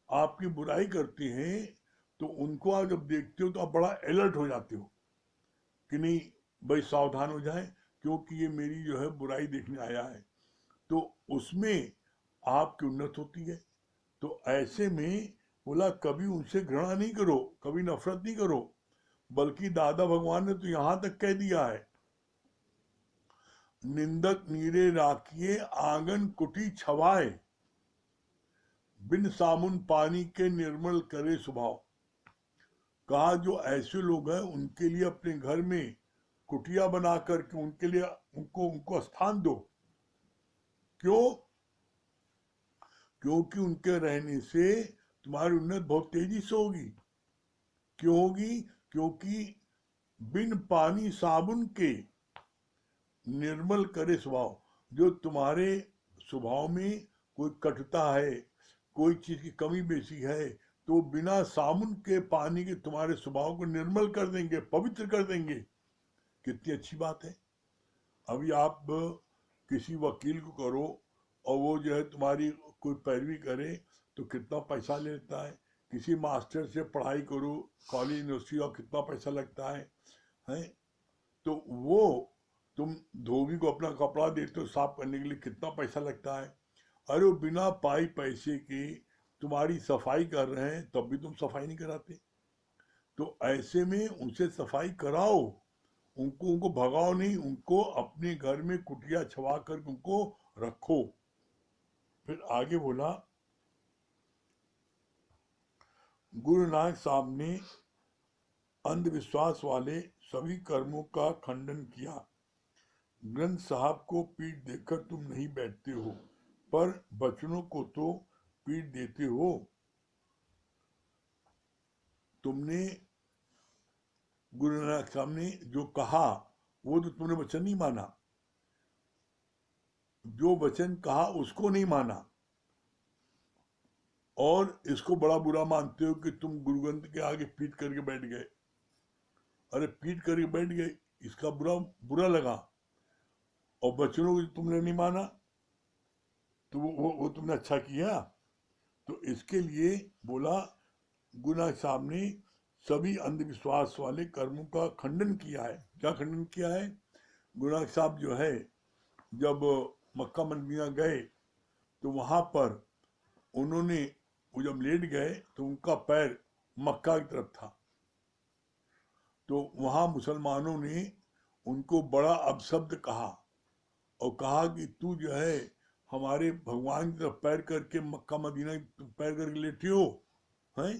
आपकी बुराई करते हैं तो उनको आप जब देखते हो तो आप बड़ा अलर्ट हो जाते हो कि नहीं भाई सावधान हो जाए, क्योंकि ये मेरी जो है बुराई देखने आया है। तो उसमें आपकी उन्नत होती है। तो ऐसे में बोला कभी उनसे घृणा नहीं करो, कभी नफरत नहीं करो, बल्कि दादा भगवान ने तो यहां तक कह दिया है, निंदक नीरे राखिए आंगन कुटी छवाए, बिन साबुन पानी के निर्मल करे स्वभाव। कहा जो ऐसे लोग हैं उनके लिए अपने घर में कुटिया बना करके उनके लिए उनको स्थान दो। क्यों? क्योंकि उनके रहने से तुम्हारी उन्नत बहुत तेजी से होगी। क्यों होगी? क्योंकि बिन पानी साबुन के निर्मल करे स्वभाव। जो तुम्हारे स्वभाव में कोई कटुता है, कोई चीज की कमी बेसी है, तो बिना साबुन के पानी के तुम्हारे स्वभाव को निर्मल कर देंगे, पवित्र कर देंगे। कितनी अच्छी बात है। अभी आप किसी वकील को करो और वो जो है तुम्हारी कोई पैरवी करे तो कितना पैसा लेता है। किसी मास्टर से पढ़ाई करो कॉलेज यूनिवर्सिटी और कितना पैसा लगता है। तो वो तुम धोबी को अपना कपड़ा देते हो साफ करने के लिए, कितना पैसा लगता है? अरे वो बिना पाई पैसे के तुम्हारी सफाई कर रहे हैं, तब भी तुम सफाई नहीं कराते। तो ऐसे में उनसे सफाई कराओ, उनको उनको भगाओ नहीं, उनको अपने घर में कुटिया छवा कर उनको रखो। फिर आगे बोला, गुरु नानक साहब ने अंधविश्वास वाले सभी कर्मों का खंडन किया। ग्रंथ साहब को पीठ देकर तुम नहीं बैठते हो, पर बचनों को तो पीठ देते हो। तुमने गुरु नानक साहब ने जो कहा वो तो तुमने वचन नहीं माना, जो वचन कहा उसको नहीं माना, और इसको बड़ा बुरा मानते हो कि तुम गुरु ग्रंथ के आगे पीठ करके बैठ गए। अरे पीठ करके बैठ गए, इसका बुरा लगा, और वचनों को तुमने नहीं माना, तो वो तुमने अच्छा किया। तो इसके लिए बोला, गुरु नानक साहब ने सभी अंधविश्वास वाले कर्मों का खंडन किया है। क्या खंडन किया है? गुरु नानक साहब जो है जब मक्का मदीना गए तो वहां पर उन्होंने, वो जब लेट गए तो उनका पैर मक्का की तरफ था, तो वहां मुसलमानों ने उनको बड़ा अपशब्द कहा और कहा कि तू जो है हमारे भगवान की तरफ पैर करके मक्का मदीना पैर करके लेटे हो हैं।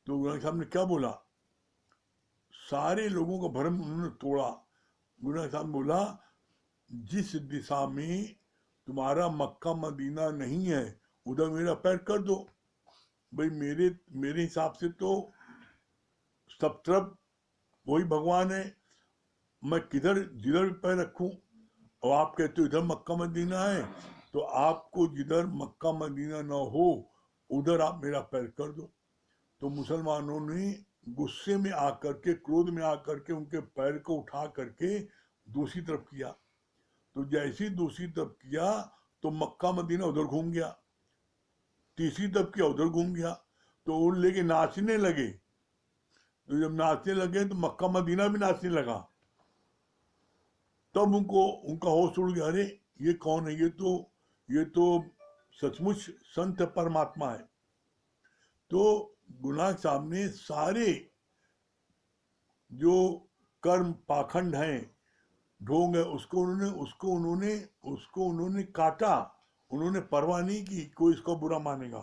तो गुरु नानक साहब ने क्या बोला? सारे लोगों का भ्रम उन्होंने तोड़ा। गुरु नानक साहब ने बोला, जिस दिशा में तुम्हारा मक्का मदीना नहीं है उधर मेरा पैर कर दो। भाई मेरे हिसाब से तो सब तरफ वही भगवान है, मैं किधर जिधर पैर रखूं? और आप कहते हो इधर मक्का मदीना है, तो आपको जिधर मक्का मदीना ना हो उधर आप मेरा पैर कर दो। तो मुसलमानों ने गुस्से में आकर के, क्रोध में आकर के उनके पैर को उठा करके दूसरी तरफ किया। तो जैसे दूसरी तरफ किया तो मक्का मदीना उधर घूम गया, तीसरी तरफ किया उधर घूम गया, तो वो लेके नाचने लगे। तो जब नाचने लगे तो मक्का मदीना भी नाचने लगा। तब उनको उनका होश उड़ गया, अरे ये कौन है? ये तो सचमुच संत परमात्मा है। तो गुरु नानक साहब ने सारे जो कर्म पाखंड हैं, ढोंग है, उसको उन्होंने काटा। उन्होंने परवाह नहीं की कोई इसको बुरा मानेगा।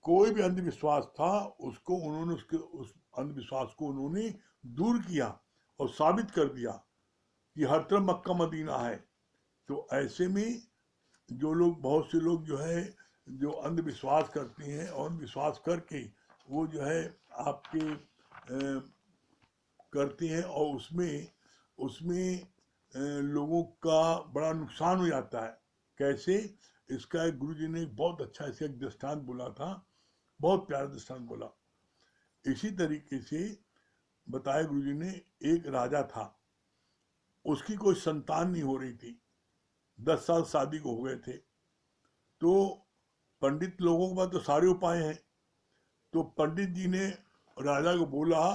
कोई भी अंधविश्वास था उसको उन्होंने, उस अंधविश्वास को उन्होंने दूर किया और साबित कर दिया कि हर तरफ मक्का मदीना है। तो ऐसे में जो लोग, बहुत से लोग जो है जो अंधविश्वास करते हैं और अंधविश्वास करके वो जो है आपके करते हैं, और उसमें लोगों का बड़ा नुकसान हो जाता है। कैसे? इसका एक गुरुजी ने बहुत अच्छा ऐसे एक दृष्टांत बोला था, बहुत प्यारा दृष्टांत बोला। इसी तरीके से बताया गुरुजी ने, एक राजा था, उसकी कोई संतान नहीं हो रही थी, 10 साल शादी को हो गए थे। तो पंडित लोगों के पास तो सारे उपाय हैं। तो पंडित जी ने राजा को बोला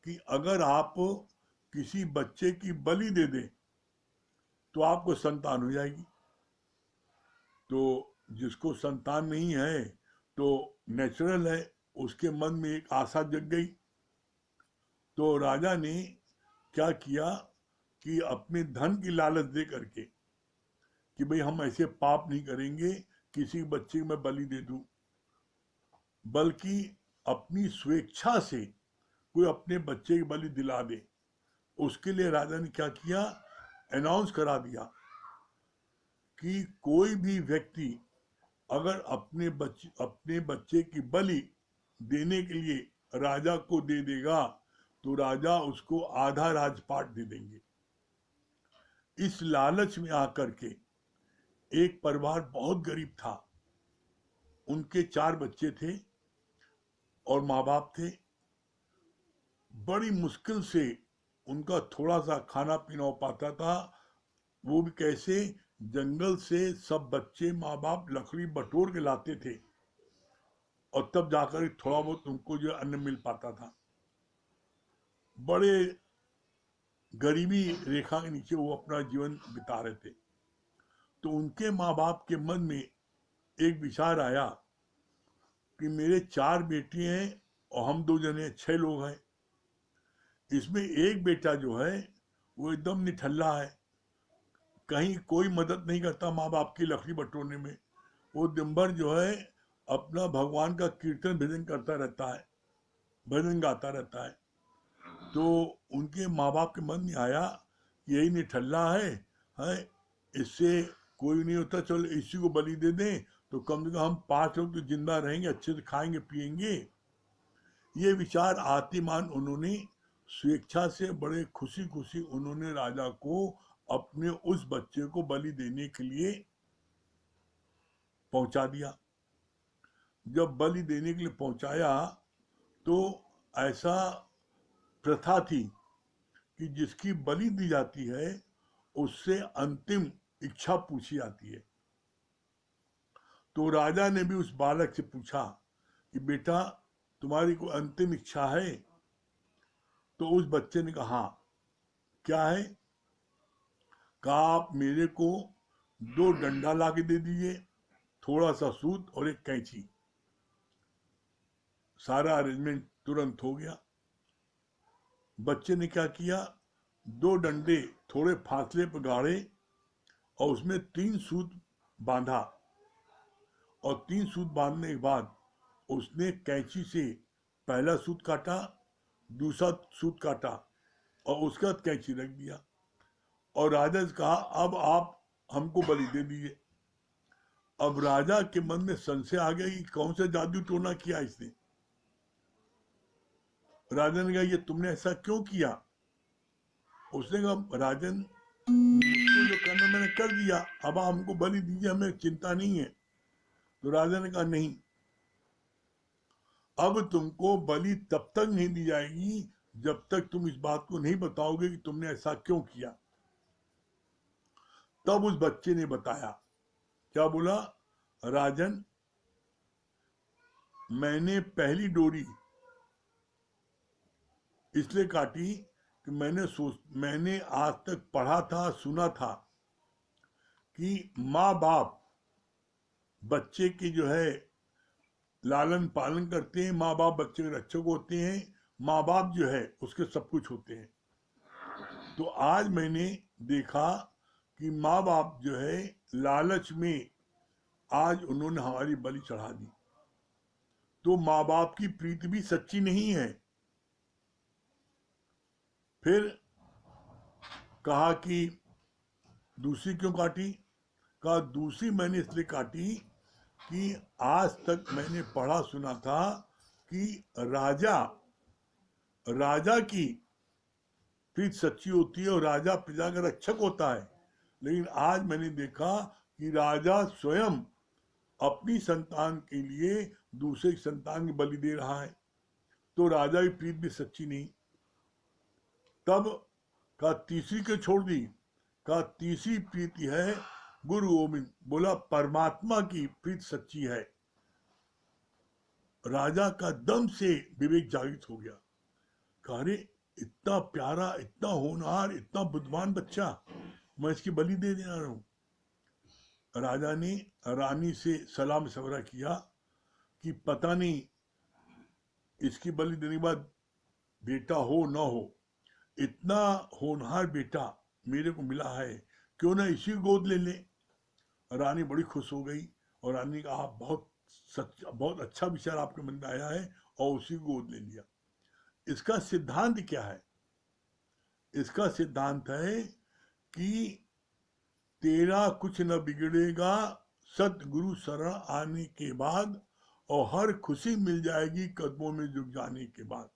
कि अगर आप किसी बच्चे की बलि दे दें तो आपको संतान हो जाएगी। तो जिसको संतान नहीं है तो नेचुरल है, उसके मन में एक आशा जग गई। तो राजा ने क्या किया कि अपने धन की लालच दे करके कि भाई हम ऐसे पाप नहीं करेंगे किसी बच्चे को मैं बलि दे दूं, बल्कि अपनी स्वेच्छा से कोई अपने बच्चे की बलि दिला दे। उसके लिए राजा ने क्या किया, अनाउंस करा दिया कि कोई भी व्यक्ति अगर अपने बच्चे की बलि देने के लिए राजा को दे देगा तो राजा उसको आधा राजपाट दे देंगे। इस लालच में आकर के एक परिवार बहुत गरीब था, उनके 4 बच्चे थे और माँ बाप थे। बड़ी मुश्किल से उनका थोड़ा सा खाना पीना हो पाता था, वो भी कैसे? जंगल से सब बच्चे माँ बाप लकड़ी बटोर के लाते थे और तब जाकर थोड़ा बहुत उनको जो अन्न मिल पाता था। बड़े गरीबी रेखा के नीचे वो अपना जीवन बिता रहे थे। तो उनके माँ बाप के मन में एक विचार आया कि मेरे 4 बेटी हैं और हम 2 जने 6 लोग हैं। इसमें एक बेटा जो है वो एकदम निठल्ला है, कहीं कोई मदद नहीं करता माँ बाप की लकड़ी बटोरने में। वो दिन भर जो है अपना भगवान का कीर्तन भजन करता रहता है, भजन गाता रहता है। तो उनके माँ बाप के मन में आया यही निठल्ला है, इससे कोई नहीं होता, चलो इसी को बलि दे दें तो कम से कम हम 5 लोग तो जिंदा रहेंगे, अच्छे से खाएंगे पिएंगे। ये विचार आतिमान उन्होंने स्वेच्छा से बड़े खुशी खुशी उन्होंने राजा को अपने उस बच्चे को बलि देने के लिए पहुंचा दिया। जब बलि देने के लिए पहुंचाया तो ऐसा प्रथा थी कि जिसकी बलि दी जाती है उससे अंतिम इच्छा पूछी जाती है। तो राजा ने भी उस बालक से पूछा कि बेटा तुम्हारी कोई अंतिम इच्छा है? तो उस बच्चे ने कहा हाँ। क्या है? कहा आप मेरे को 2 डंडा ला के दे दीजिए, थोड़ा सा सूत और एक कैंची। सारा अरेंजमेंट तुरंत हो गया। बच्चे ने क्या किया, 2 डंडे थोड़े फासले पर गाड़े और उसमें 3 सूत बांधा, और 3 सूत बांधने के बाद उसने कैंची से पहला सूत काटा, दूसरा सूत काटा और उसके बाद कैंची रख दिया और राजा से कहा अब आप हमको बलि दे दीजिए। अब राजा के मन में संशय आ गया कि कौन सा जादू टोना किया इसने। राजा ने कहा ये तुमने ऐसा क्यों किया? उसने कहा राजन, मुझको जो करना मैंने कर दिया, अब आप हमको बलि दीजिए, हमें चिंता नहीं है। तो राजा ने कहा नहीं, अब तुमको बलि तब तक नहीं दी जाएगी जब तक तुम इस बात को नहीं बताओगे कि तुमने ऐसा क्यों किया। तब उस बच्चे ने बताया। क्या बोला? राजन, मैंने पहली डोरी इसलिए काटी कि मैंने आज तक पढ़ा था, सुना था कि माँ बाप बच्चे की जो है लालन पालन करते हैं, माँ बाप बच्चे के रक्षक होते हैं, माँ बाप जो है उसके सब कुछ होते हैं। तो आज मैंने देखा कि माँ बाप जो है लालच में आज उन्होंने हमारी बलि चढ़ा दी। तो माँ बाप की प्रीति भी सच्ची नहीं है। फिर कहा कि दूसरी क्यों काटी? कहा दूसरी मैंने इसलिए काटी कि आज तक मैंने पढ़ा सुना था कि राजा की प्रीत सच्ची होती है और राजा प्रजा का रक्षक होता है। लेकिन आज मैंने देखा कि राजा स्वयं अपनी संतान के लिए दूसरे संतान की बलि दे रहा है, तो राजा की प्रीत भी सच्ची नहीं। तब का तीसरी को छोड़ दी, का तीसरी प्रीति है गुरु गोविंद। बोला परमात्मा की प्रीत सच्ची है। राजा का दम से विवेक जागृत हो गया। कहा अरे इतना प्यारा, इतना होनहार, इतना बुद्धिमान बच्चा, मैं इसकी बलि दे देना रहा हूं। राजा ने रानी से सलाम मशवरा किया कि पता नहीं इसकी बलि देने के बाद बेटा हो ना हो, इतना होनहार बेटा मेरे को मिला है, क्यों ना इसी गोद ले ले। रानी बड़ी खुश हो गई और रानी का आप बहुत अच्छा विचार आपके मन में आया है, और उसी को गोद ले लिया। इसका सिद्धांत क्या है? इसका सिद्धांत है कि तेरा कुछ न बिगड़ेगा सतगुरु शरण आने के बाद, और हर खुशी मिल जाएगी कदमों में झुक जाने के बाद।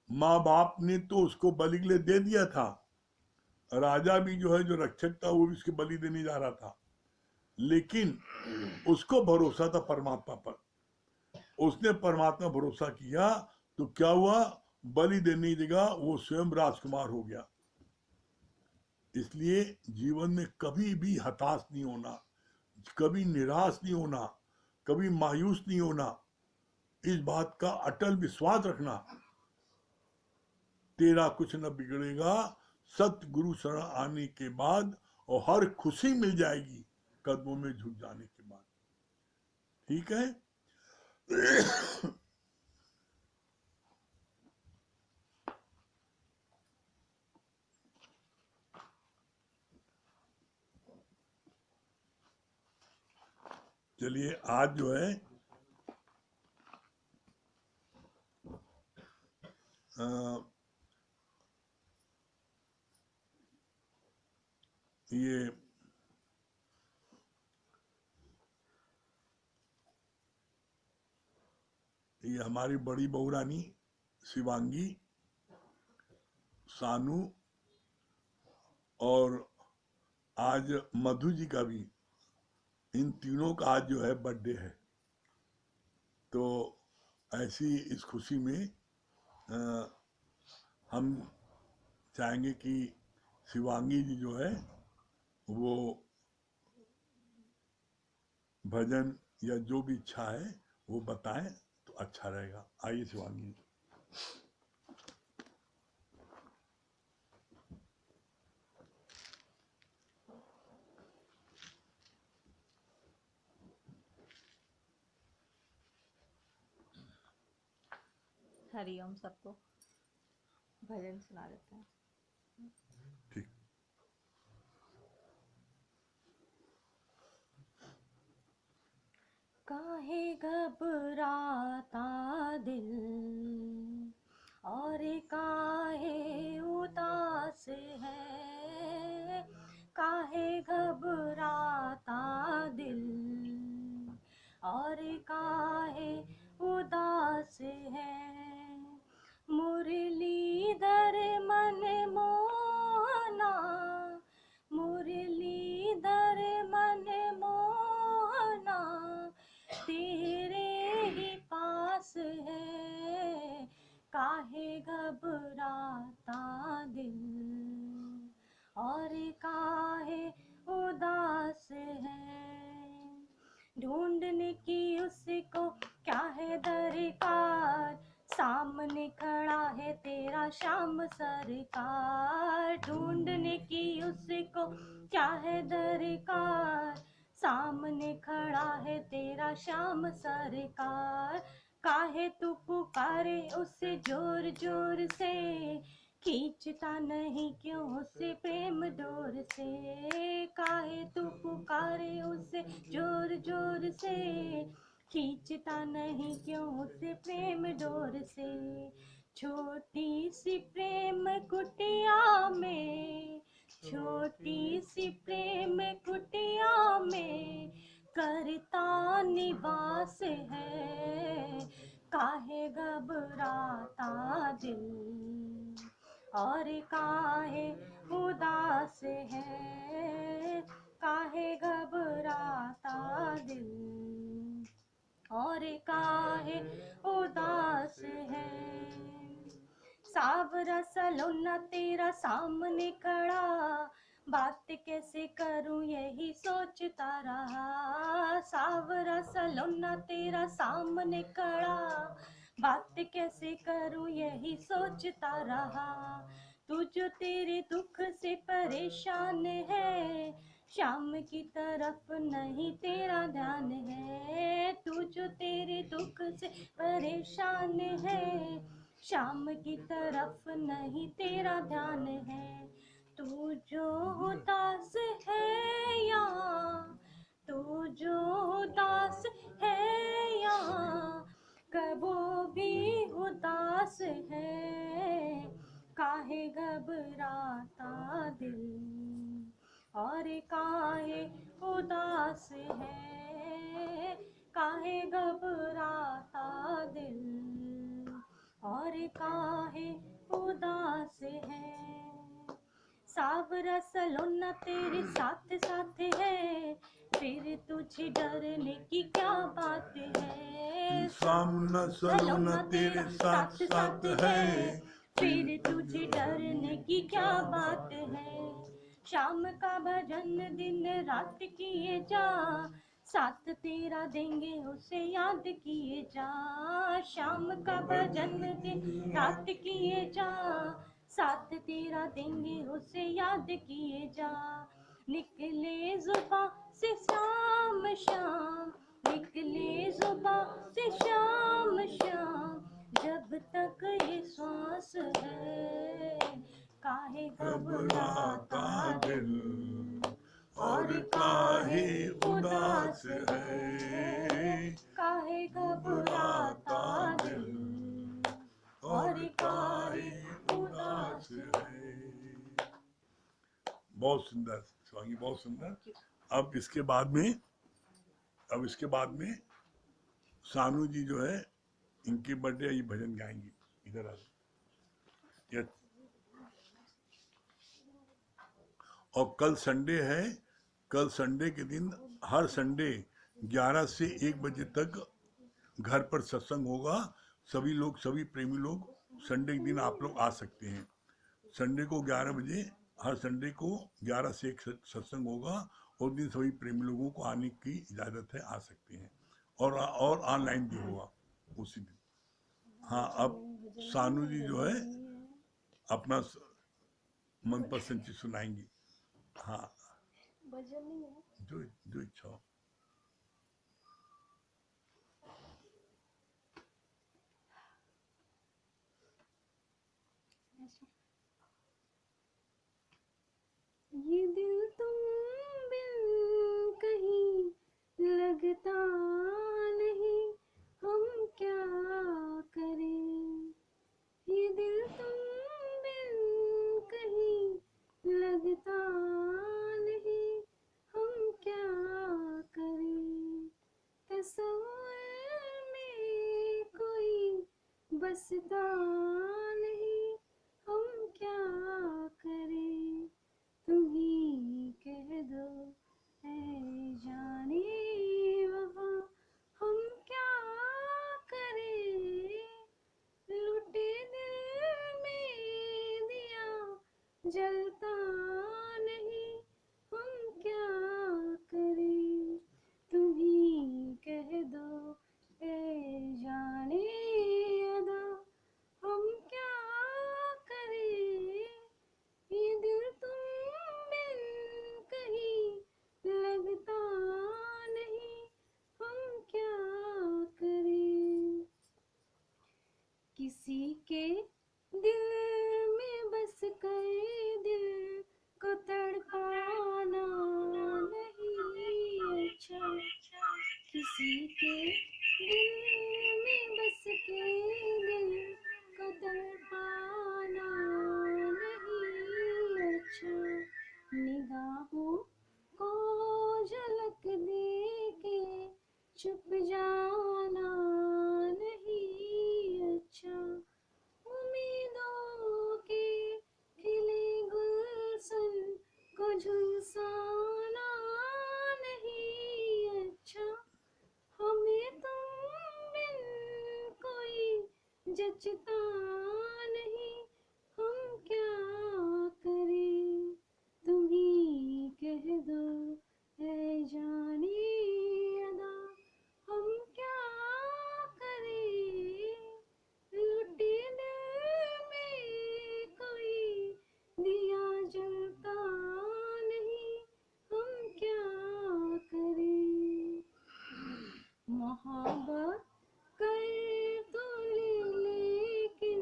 माँ बाप ने तो उसको बलि के लिए दे दिया था, राजा भी जो है जो रक्षक था वो भी उसके बलि देने जा रहा था, लेकिन उसको भरोसा था परमात्मा पर। उसने परमात्मा भरोसा किया तो क्या हुआ, बलि देने की जगह वो स्वयं राजकुमार हो गया। इसलिए जीवन में कभी भी हताश नहीं होना, कभी निराश नहीं होना, कभी मायूस नहीं होना। इस बात का अटल विश्वास रखना, तेरा कुछ न बिगड़ेगा सतगुरु शरण आने के बाद, और हर खुशी मिल जाएगी कदमों में झुक जाने के बाद। ठीक है। चलिए आज जो है ये हमारी बड़ी बहू रानी शिवांगी, सानू, और आज मधु जी का भी, इन तीनों का आज जो है बर्थडे है। तो ऐसी इस खुशी में हम चाहेंगे कि शिवांगी जी जो है वो भजन या जो भी इच्छा है वो बताएं तो अच्छा रहेगा। आइए शिवांगी जी। हरिओम। सबको भजन सुना देते हैं। ठीक। काहे घबराता दिल और काहे उदास है, काहे घबराता दिल और काहे उदास है। मुरलीधर मन मोहना, मुरलीधर मन मोहना तेरे ही पास है, काहे घबराता दिल और काहे उदास है। ढूंढने की उसको क्या है दरकार, सामने खड़ा है तेरा श्याम सरकार। ढूंढने की उसको क्या है दरकार, सामने खड़ा है तेरा श्याम सरकार। काहे तू पुकारे उसे जोर जोर से, खींचता नहीं क्यों उसे प्रेम डोर से। काहे तू पुकारे उसे जोर जोर से, खींचता नहीं क्यों उसे प्रेम डोर से। छोटी सी प्रेम कुटिया में, छोटी सी प्रेम कुटिया में करता निवास है, काहे घबराता दिल और काहे उदास है, काहे घबराता दिल और काहे उदास है। सावरा सलोना तेरा सामने खड़ा, बात कैसे करूं यही सोचता रहा। सावरा सलोना तेरा सामने खड़ा, बात कैसे करूं यही सोचता रहा। तू जो तेरे दुख से परेशान है, शाम की तरफ नहीं तेरा ध्यान है। तू जो तेरे दुख से परेशान है, शाम की तरफ नहीं तेरा ध्यान है। तू जो उदास है यहाँ, तू जो उदास है यहाँ, कबो भी उदास है, काहे घबराता दिल और काहे उदास है, काहे घबराता दिल और काहे उदास है। सावरा सलोना तेरे साथ साथ है, फिर तुझे डरने की क्या बात है। सामना सलोना तेरे साथ साथ है, फिर तुझे डरने की क्या बात है। शाम का भजन दिन रात किए जा, साथ तेरा देंगे उसे याद किए जा। शाम का भजन दिन रात किए जा, साथ तेरा देंगे उसे याद किए जा। निकले जुबां से शाम शाम, निकले जुबां से शाम शाम, जब तक ये श्वास है काहे घबराता दिल, और काहे उदास है, काहे घबराता दिल, और काहे उदास है। बहुत सुंदर स्वामी, बहुत सुंदर। अब इसके बाद में सानू जी जो है इनकी बर्थडे ये भजन गाएंगी। इधर आ जाओ। और कल संडे है, कल संडे के दिन हर संडे 11 से 1 बजे तक घर पर सत्संग होगा। सभी लोग, सभी प्रेमी लोग संडे के दिन आप लोग आ सकते हैं। संडे को 11 बजे, हर संडे को 11 से 1 सत्संग होगा। उस दिन सभी प्रेमी लोगों को आने की इजाज़त है, आ सकते हैं। और ऑनलाइन भी होगा उसी दिन। हाँ, अब सानू जी जो है अपना मनपसंद चीज सुनाएंगी। हाँ, भजन नहीं है, जो जो इच्छा हो। ये दिल तुम बिन कहीं लगता नहीं, हम क्या करें। ये दिल तुम बिन कहीं लगता नहीं, हम क्या करें। तस्वीर में कोई बसता नहीं, हम क्या करें। तुम ही कह दो ऐ जाने वफा, हम क्या करें। लुटे दिल में दिया जलता नहीं, हम क्या करें। तुम ही कह दो ऐ जाने अदा, हम क्या करें। ये दिल तुम बिन कहीं लगता नहीं, हम क्या करें। किसी के दिल में बस कर दिल को तड़पाना नहीं अच्छा। किसी के दिल में बस के दिल को तड़पाना नहीं अच्छा। निगाहों को झलक दे के छुप जाना नहीं अच्छा। उम्मीदों के खिले गुलशन को झुलसाना नहीं अच्छा। हमें तुम बिन कोई जचता नहीं, हम क्या करें। तुम ही कह दो ऐ जाने अदा, हम क्या करें। लुटे दिल में कोई दिया जलता नहीं, हम क्या करें। मोहब्बत कर तो ले लेकिन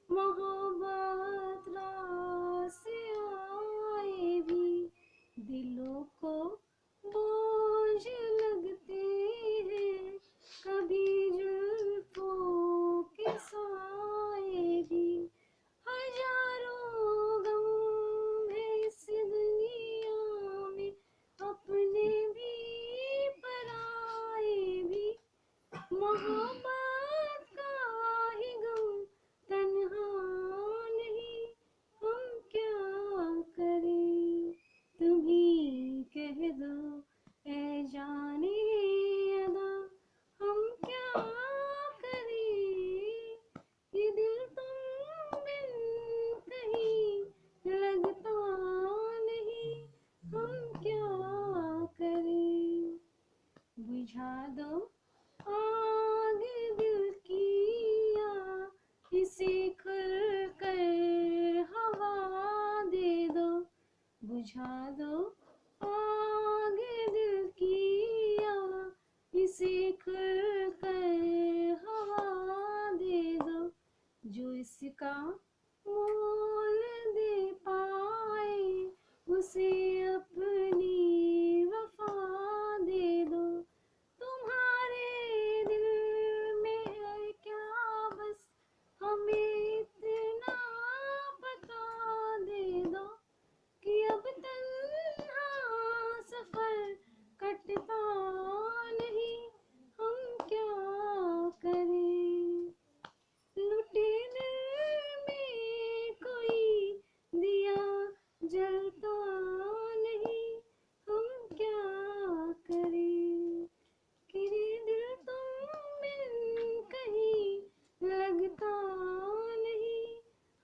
मोहब्बत रास आए भी, दिलों को बोझ लगते हैं कभी जुल्फों के साए भी। हजारों गम है इस दुनिया में, अपने भी पराए भी। मोहब्बत का ही गम तन्हा नहीं, हम क्या करें। तुम ही कह दो ऐ जाने अदा, हम क्या करें। ये दिल तुम बिन कहीं लगता नहीं, हम क्या करें। बुझा दो आग दिल की, या इसे खुल कर बुझा दो आग दिल की, या इसे खुल कर हवा दे दो। जो इसका मोल दे पाए उसे अपनी वफा दे दो। तुम्हारे दिल में है क्या बस हमें इतना बता दे दो, कि अब तन्हा सफर कटता नहीं, हम क्या करें। लुटे दिल में कोई दिया जलता नहीं, हम क्या करें। किरे दिल तुम बिन कहीं लगता नहीं,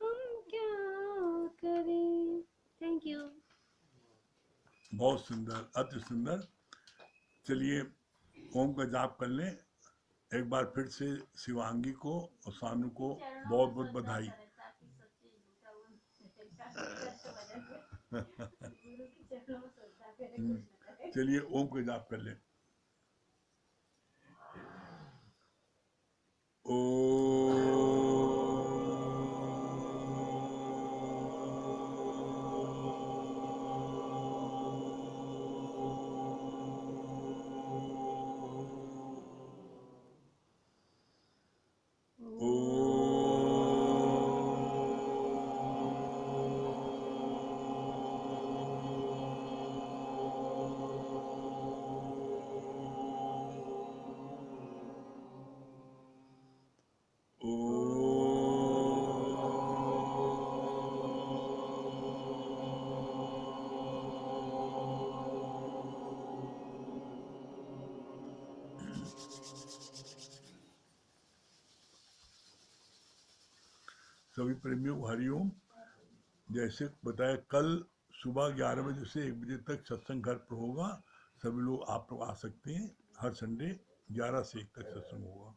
हम क्या करें। Thank you. बहुत सुंदर, अति सुंदर। चलिए ओम का जाप कर लें। एक बार फिर से शिवांगी को और सानू को बहुत बहुत बधाई। चलिए ओम का जाप कर लें। सभी प्रेमियों को हरिओम। जैसे बताया, कल सुबह 11 बजे से 1 बजे तक सत्संग घर पर होगा। सभी लोग आप लोग आ सकते हैं। हर संडे 11 से 1 तक सत्संग होगा।